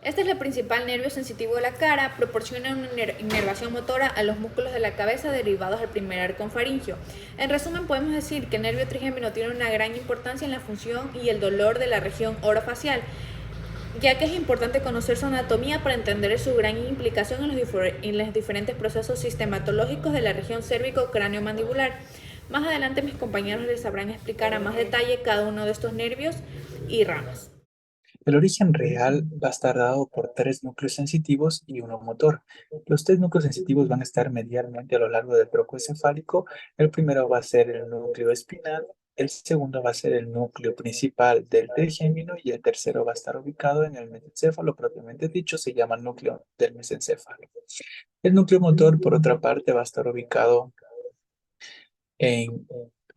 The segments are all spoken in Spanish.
Este es el principal nervio sensitivo de la cara, proporciona una inervación motora a los músculos de la cabeza derivados del primer arco faríngeo. En resumen, podemos decir que el nervio trigémino tiene una gran importancia en la función y el dolor de la región orofacial, ya que es importante conocer su anatomía para entender su gran implicación en los diferentes procesos sistematológicos de la región cérvico-cráneo-mandibular. Más adelante mis compañeros les sabrán explicar a más detalle cada uno de estos nervios y ramas. El origen real va a estar dado por tres núcleos sensitivos y uno motor. Los tres núcleos sensitivos van a estar medialmente a lo largo del tronco encefálico. El primero va a ser el núcleo espinal, el segundo va a ser el núcleo principal del trigémino y el tercero va a estar ubicado en el mesencéfalo, propiamente dicho, se llama núcleo del mesencéfalo. El núcleo motor, por otra parte, va a estar ubicado en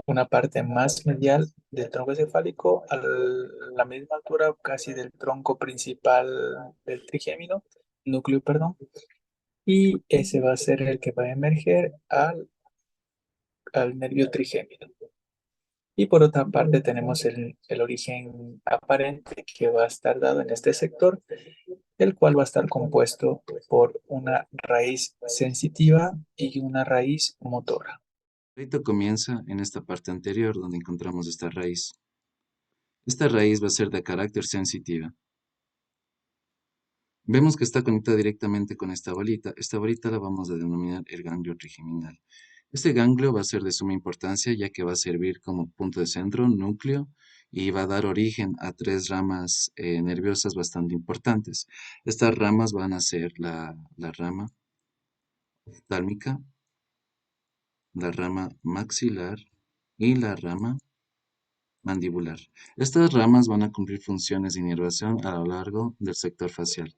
una parte más medial del tronco encefálico, a la misma altura casi del tronco principal del trigémino, núcleo, perdón, y ese va a ser el que va a emerger al nervio trigémino. Y por otra parte tenemos el origen aparente que va a estar dado en este sector, el cual va a estar compuesto por una raíz sensitiva y una raíz motora. Esto comienza en esta parte anterior donde encontramos esta raíz. Esta raíz va a ser de carácter sensitiva. Vemos que está conectada directamente con esta bolita. Esta bolita la vamos a denominar el ganglio trigeminal. Este ganglio va a ser de suma importancia ya que va a servir como punto de centro, núcleo, y va a dar origen a tres ramas nerviosas bastante importantes. Estas ramas van a ser la rama oftálmica, la rama maxilar y la rama mandibular. Estas ramas van a cumplir funciones de inervación a lo largo del sector facial.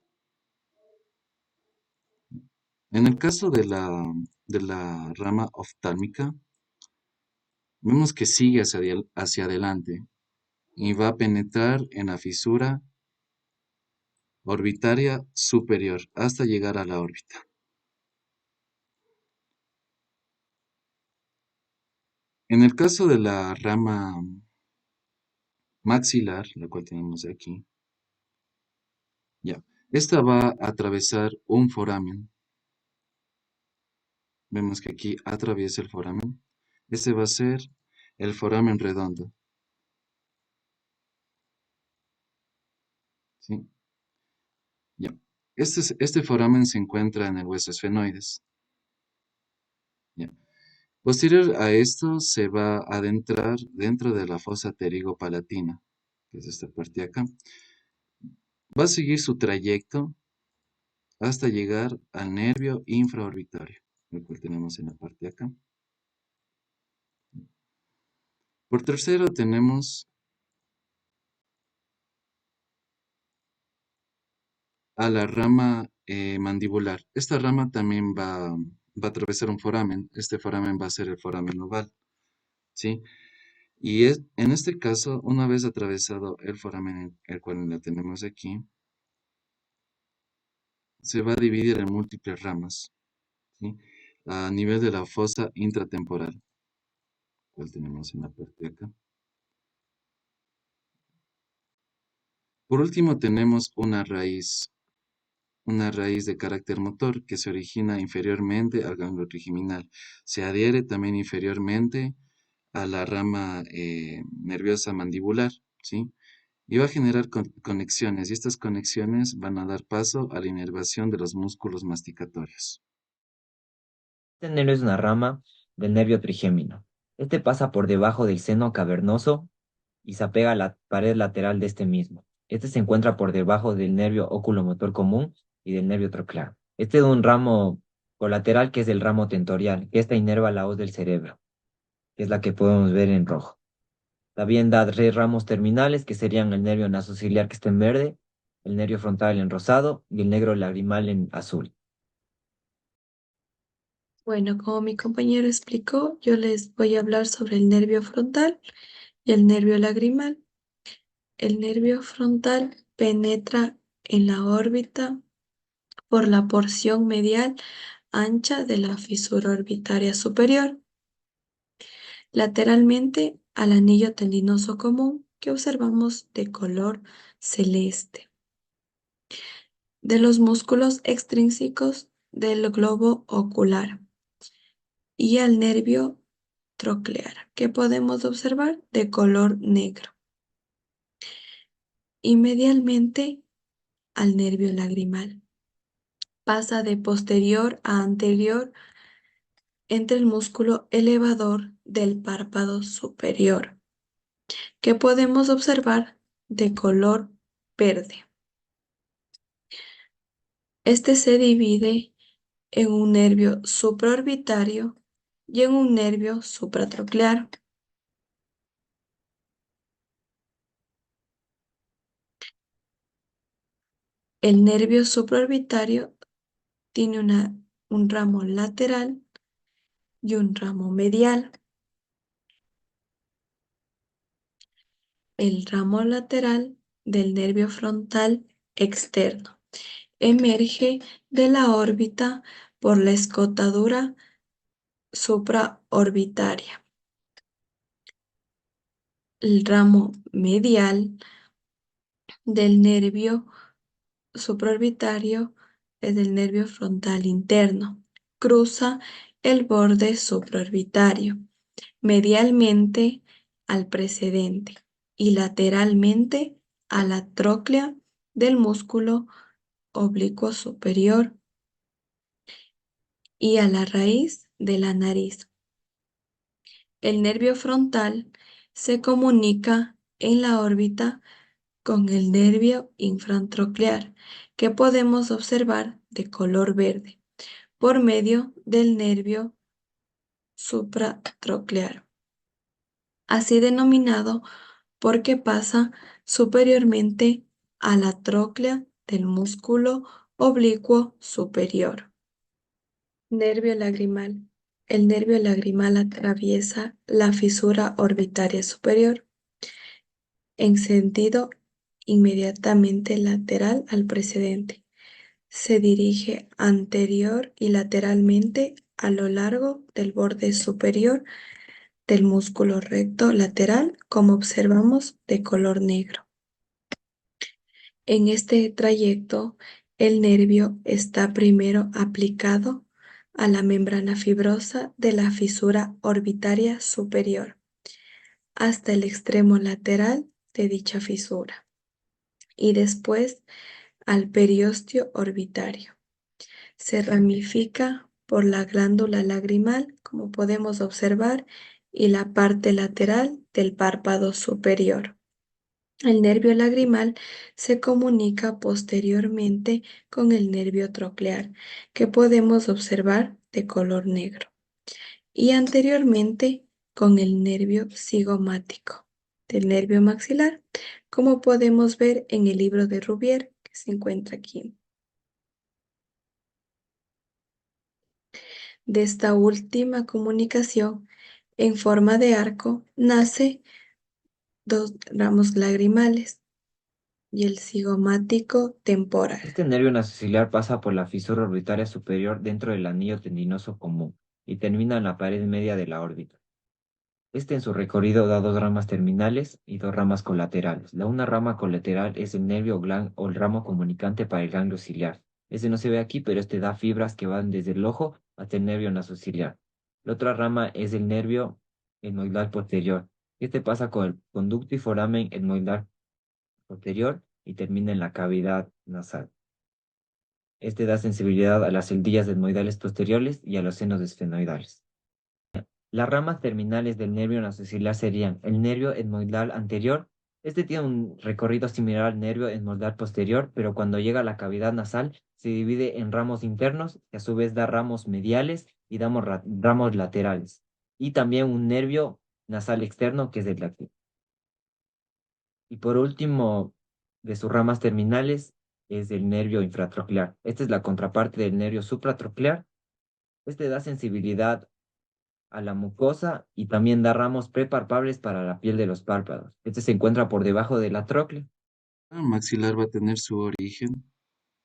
En el caso de la rama oftálmica, vemos que sigue hacia adelante y va a penetrar en la fisura orbitaria superior hasta llegar a la órbita. En el caso de la rama maxilar, la cual tenemos aquí, ya, esta va a atravesar un foramen. Vemos que aquí atraviesa el foramen. Este va a ser el foramen redondo, ¿sí? Ya. Este foramen se encuentra en el hueso esfenoides. Ya. Posterior a esto se va a adentrar dentro de la fosa pterigopalatina, que es esta parte de acá. Va a seguir su trayecto hasta llegar al nervio infraorbitario, el cual tenemos en la parte de acá. Por tercero tenemos a la rama mandibular. Esta rama también va a atravesar un foramen. Este foramen va a ser el foramen oval, ¿sí? Y en este caso, una vez atravesado el foramen, el cual la tenemos aquí, se va a dividir en múltiples ramas, ¿sí? A nivel de la fosa intratemporal, cual tenemos en la parte de acá. Por último, tenemos una raíz de carácter motor que se origina inferiormente al ganglio trigeminal. Se adhiere también inferiormente a la rama nerviosa mandibular, ¿sí? Y va a generar conexiones, y estas conexiones van a dar paso a la inervación de los músculos masticatorios. Este nervio es una rama del nervio trigémino. Este pasa por debajo del seno cavernoso y se apega a la pared lateral de este mismo. Este se encuentra por debajo del nervio oculomotor común y del nervio troclear. Este es un ramo colateral que es el ramo tentorial, que esta inerva la hoz del cerebro, que es la que podemos ver en rojo. También da tres ramos terminales, que serían el nervio nasociliar que está en verde, el nervio frontal en rosado y el negro lagrimal en azul. Bueno, como mi compañero explicó, yo les voy a hablar sobre el nervio frontal y el nervio lagrimal. El nervio frontal penetra en la órbita por la porción medial ancha de la fisura orbitaria superior, lateralmente al anillo tendinoso común que observamos de color celeste. de los músculos extrínsecos del globo ocular y al nervio troclear, que podemos observar de color negro, y medialmente al nervio lagrimal. Pasa de posterior a anterior entre el músculo elevador del párpado superior, que podemos observar de color verde. Este se divide en un nervio supraorbitario y en un nervio supratroclear. El nervio supraorbitario tiene un ramo lateral y un ramo medial. El ramo lateral del nervio frontal externo emerge de la órbita por la escotadura supraorbitaria. El ramo medial del nervio supraorbitario es el nervio frontal interno. Cruza el borde supraorbitario medialmente al precedente y lateralmente a la tróclea del músculo oblicuo superior y a la raíz de la nariz. El nervio frontal se comunica en la órbita con el nervio infratroclear, que podemos observar de color verde, por medio del nervio supratroclear, así denominado porque pasa superiormente a la tróclea del músculo oblicuo superior. Nervio lagrimal. El nervio lagrimal atraviesa la fisura orbitaria superior en sentido inmediatamente lateral al precedente. Se dirige anterior y lateralmente a lo largo del borde superior del músculo recto lateral, como observamos, de color negro. En este trayecto, el nervio está primero aplicado a la membrana fibrosa de la fisura orbitaria superior, hasta el extremo lateral de dicha fisura, y después al periósteo orbitario. Se ramifica por la glándula lagrimal, como podemos observar, y la parte lateral del párpado superior. El nervio lagrimal se comunica posteriormente con el nervio troclear, que podemos observar de color negro, y anteriormente con el nervio cigomático del nervio maxilar, como podemos ver en el libro de Rouvier, que se encuentra aquí. De esta última comunicación, en forma de arco, nace dos ramos lagrimales y el cigomático temporal. Este nervio nasociliar pasa por la fisura orbitaria superior dentro del anillo tendinoso común y termina en la pared media de la órbita. Este en su recorrido da dos ramas terminales y dos ramas colaterales. La una rama colateral es el nervio o el ramo comunicante para el ganglio ciliar. Este no se ve aquí, pero este da fibras que van desde el ojo hasta el nervio nasociliar. La otra rama es el nervio etmoidal posterior. Este pasa con el conducto y foramen etmoidal posterior y termina en la cavidad nasal. Este da sensibilidad a las celdillas etmoidales posteriores y a los senos esfenoidales. Las ramas terminales del nervio nasociliar serían el nervio etmoidal anterior. Este tiene un recorrido similar al nervio etmoidal posterior, pero cuando llega a la cavidad nasal se divide en ramos internos, que a su vez da ramos mediales y damos ramos laterales. Y también un nervio nasal externo, que es el lácteo. Y por último, de sus ramas terminales, es el nervio infratroclear. Esta es la contraparte del nervio supratroclear. Este da sensibilidad a la mucosa y también da ramos prepalpables para la piel de los párpados. Este se encuentra por debajo de la tróclea. El maxilar va a tener su origen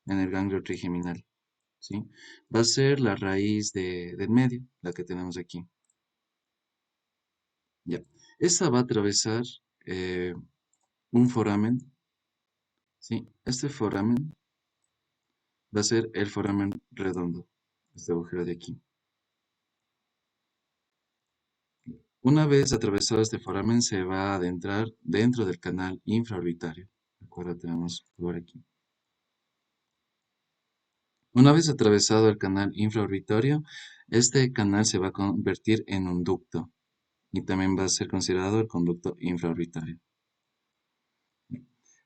en el ganglio trigeminal, ¿sí? Va a ser la raíz del medio, la que tenemos aquí. Ya. Esta va a atravesar un foramen, ¿sí? Este foramen va a ser el foramen redondo, este agujero de aquí. Una vez atravesado este foramen, se va a adentrar dentro del canal infraorbitario. Acuérdate, vamos por aquí. Una vez atravesado el canal infraorbitario, este canal se va a convertir en un ducto y también va a ser considerado el conducto infraorbitario.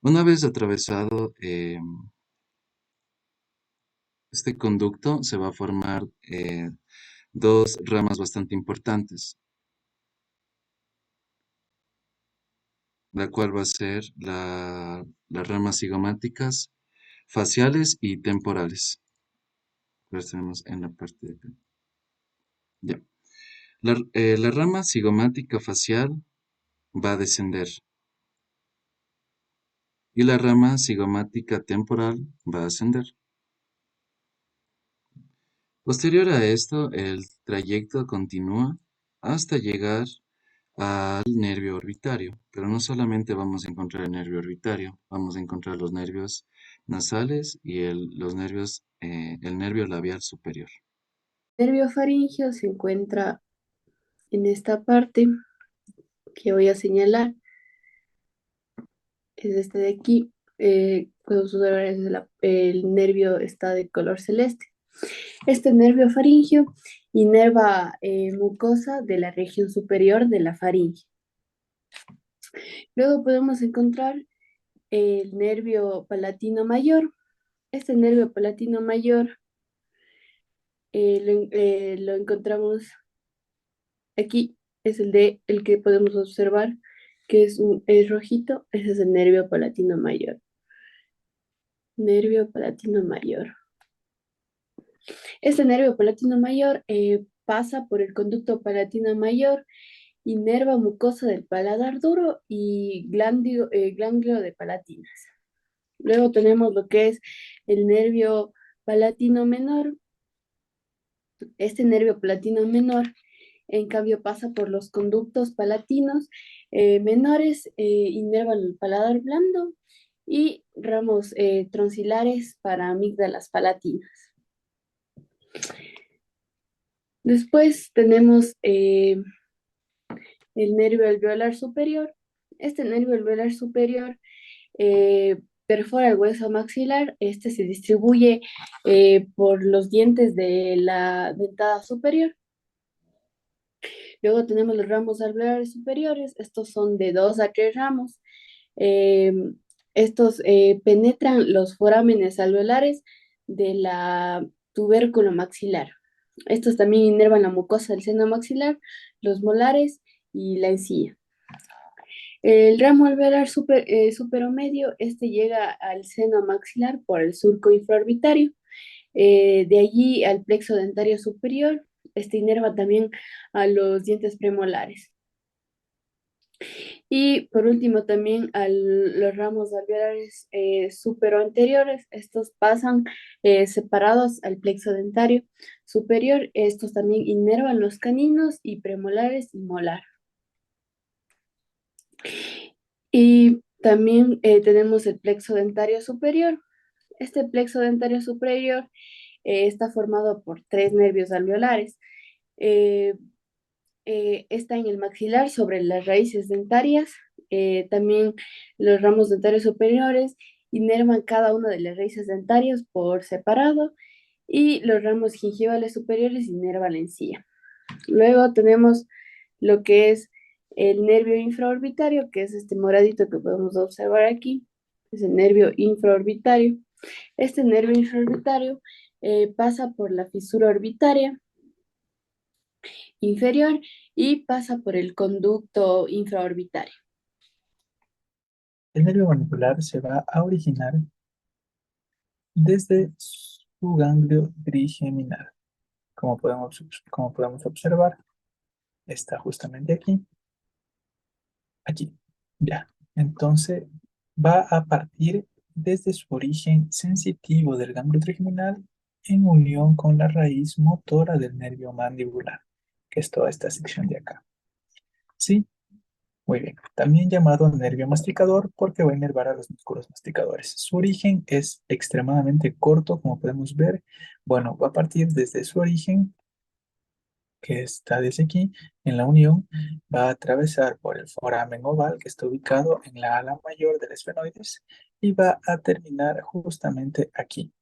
Una vez atravesado este conducto, se va a formar dos ramas bastante importantes, la cual va a ser las ramas cigomáticas faciales y temporales. Las tenemos en la parte de acá. Ya. La rama cigomática facial va a descender y la rama cigomática temporal va a ascender. Posterior a esto, el trayecto continúa hasta llegar al nervio orbitario, pero no solamente vamos a encontrar el nervio orbitario, vamos a encontrar los nervios nasales y el nervio labial superior. El nervio faríngeo se encuentra en esta parte que voy a señalar, es este de aquí. Podemos observar el nervio está de color celeste. Este nervio faríngeo inerva mucosa de la región superior de la faringe. Luego podemos encontrar el nervio palatino mayor. Este nervio palatino mayor lo encontramos aquí, es el que podemos observar que es rojito. Ese es el nervio palatino mayor. Nervio palatino mayor. Este nervio palatino mayor pasa por el conducto palatino mayor, inerva mucosa del paladar duro y ganglio de palatinas. Luego tenemos lo que es el nervio palatino menor. Este nervio palatino menor, en cambio, pasa por los conductos palatinos menores, inervan el paladar blando y ramos troncilares para amígdalas palatinas. Después tenemos el nervio alveolar superior. Este nervio alveolar superior perfora el hueso maxilar. Este se distribuye por los dientes de la dentada superior. Luego tenemos los ramos alveolares superiores. Estos son de 2 a 3 ramos. Estos penetran los forámenes alveolares de la tubérculo maxilar. Estos también inervan la mucosa del seno maxilar, los molares y la encía. El ramo alveolar superomedio, este llega al seno maxilar por el surco infraorbitario. De allí al plexo dentario superior, este inerva también a los dientes premolares. Y por último también a los ramos alveolares superoanteriores, estos pasan separados al plexo dentario superior. Estos también inervan los caninos y premolares y molar. Y también tenemos el plexo dentario superior. Este plexo dentario superior está formado por 3 nervios alveolares. Está en el maxilar sobre las raíces dentarias. También los ramos dentarios superiores inervan cada una de las raíces dentarias por separado y los ramos gingivales superiores inervan la encía. Luego tenemos lo que es el nervio infraorbitario, que es este moradito que podemos observar aquí, es el nervio infraorbitario. Este nervio infraorbitario pasa por la fisura orbitaria inferior y pasa por el conducto infraorbitario. El nervio manipular se va a originar desde su ganglio trigeminal. Como podemos observar, está justamente aquí. Aquí, ya. Entonces, va a partir desde su origen sensitivo del ganglio trigeminal en unión con la raíz motora del nervio mandibular, que es toda esta sección de acá. ¿Sí? Muy bien. También llamado nervio masticador porque va a inervar a los músculos masticadores. Su origen es extremadamente corto, como podemos ver. Bueno, va a partir desde su origen, que está desde aquí, en la unión, va a atravesar por el foramen oval, que está ubicado en la ala mayor del esfenoides, y va a terminar justamente aquí,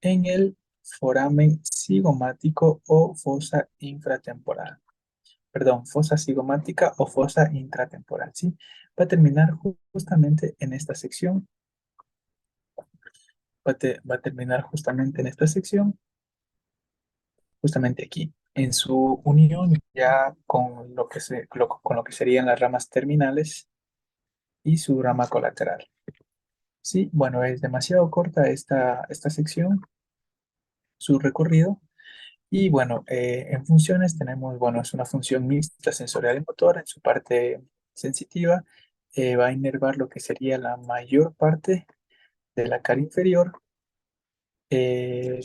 en el foramen cigomático o fosa infratemporal. Perdón, fosa cigomática o fosa intratemporal, ¿sí? Va a terminar justamente en esta sección. Va a terminar justamente en esta sección, justamente aquí, en su unión ya con con lo que serían las ramas terminales y su rama colateral. Sí, bueno, es demasiado corta esta sección, su recorrido. Y bueno, en funciones tenemos, bueno, es una función mixta sensorial y motora. En su parte sensitiva va a inervar lo que sería la mayor parte de la cara inferior,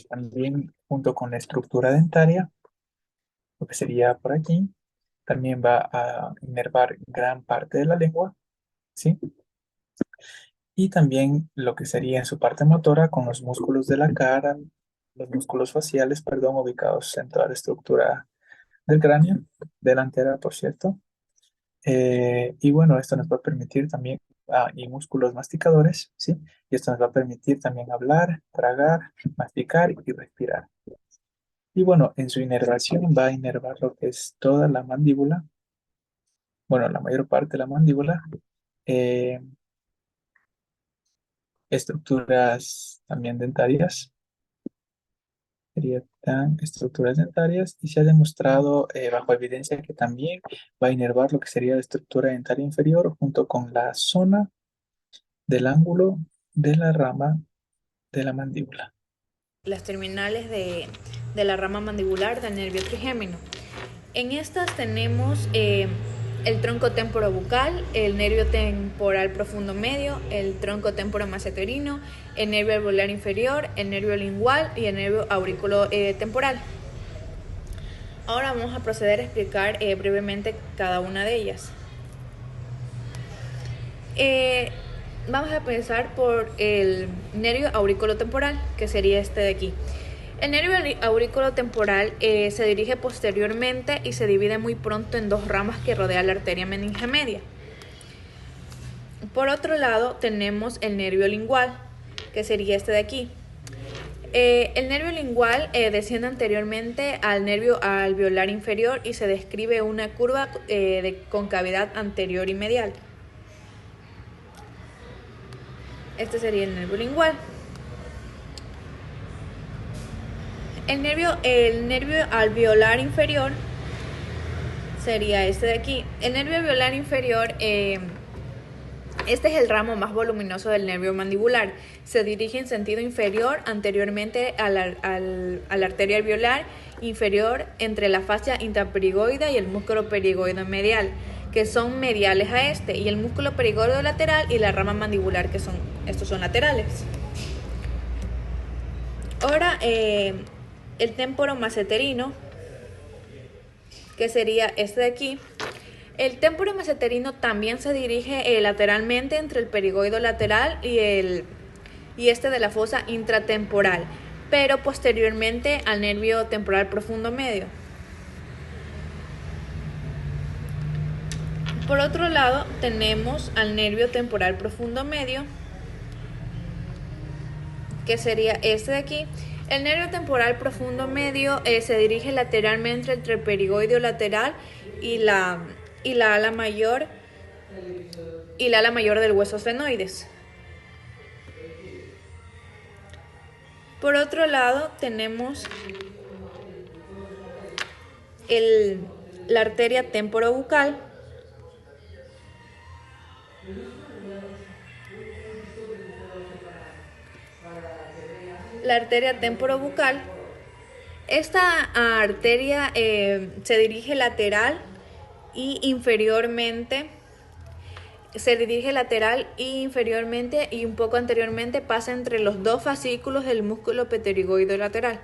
también junto con la estructura dentaria, lo que sería por aquí. También va a inervar gran parte de la lengua, ¿sí? Y también lo que sería en su parte motora con los músculos de la cara, los músculos faciales, perdón, ubicados en toda la estructura del cráneo, delantera, por cierto. Y bueno, esto nos va a permitir también, y músculos masticadores, ¿sí? Y esto nos va a permitir también hablar, tragar, masticar y respirar. Y bueno, en su inervación va a inervar lo que es toda la mandíbula, bueno, la mayor parte de la mandíbula, eh, estructuras también dentarias, serían estructuras dentarias, y se ha demostrado bajo evidencia que también va a inervar lo que sería la estructura dentaria inferior junto con la zona del ángulo de la rama de la mandíbula. Las terminales de la rama mandibular del nervio trigémino. En estas tenemos el tronco temporobucal, el nervio temporal profundo medio, el tronco temporomaceterino, el nervio alveolar inferior, el nervio lingual y el nervio aurículo temporal. Ahora vamos a proceder a explicar brevemente cada una de ellas. Vamos a empezar por el nervio aurículo temporal, que sería este de aquí. El nervio aurículo temporal se dirige posteriormente y se divide muy pronto en dos ramas que rodean la arteria meninge media. Por otro lado, tenemos el nervio lingual, que sería este de aquí. El nervio lingual desciende anteriormente al nervio alveolar inferior y se describe una curva de concavidad anterior y medial. Este sería el nervio lingual. El nervio alveolar inferior sería este de aquí. El nervio alveolar inferior, este es el ramo más voluminoso del nervio mandibular. Se dirige en sentido inferior anteriormente a la arteria alveolar inferior entre la fascia intrapterigoidea y el músculo perigoideo medial, que son mediales a este, y el músculo perigoideo lateral y la rama mandibular, que estos son laterales. Ahora, el temporomaceterino, que sería este de aquí. El temporomaceterino también se dirige lateralmente entre el perigoideo lateral y este de la fosa intratemporal, pero posteriormente al nervio temporal profundo medio. Por otro lado, tenemos al nervio temporal profundo medio, que sería este de aquí. El nervio temporal profundo medio se dirige lateralmente entre el perigoideo lateral y la ala mayor del hueso sfenoides. Por otro lado, tenemos la arteria temporobucal, Esta arteria se dirige lateral y inferiormente, y un poco anteriormente pasa entre los dos fascículos del músculo pterigoideo lateral.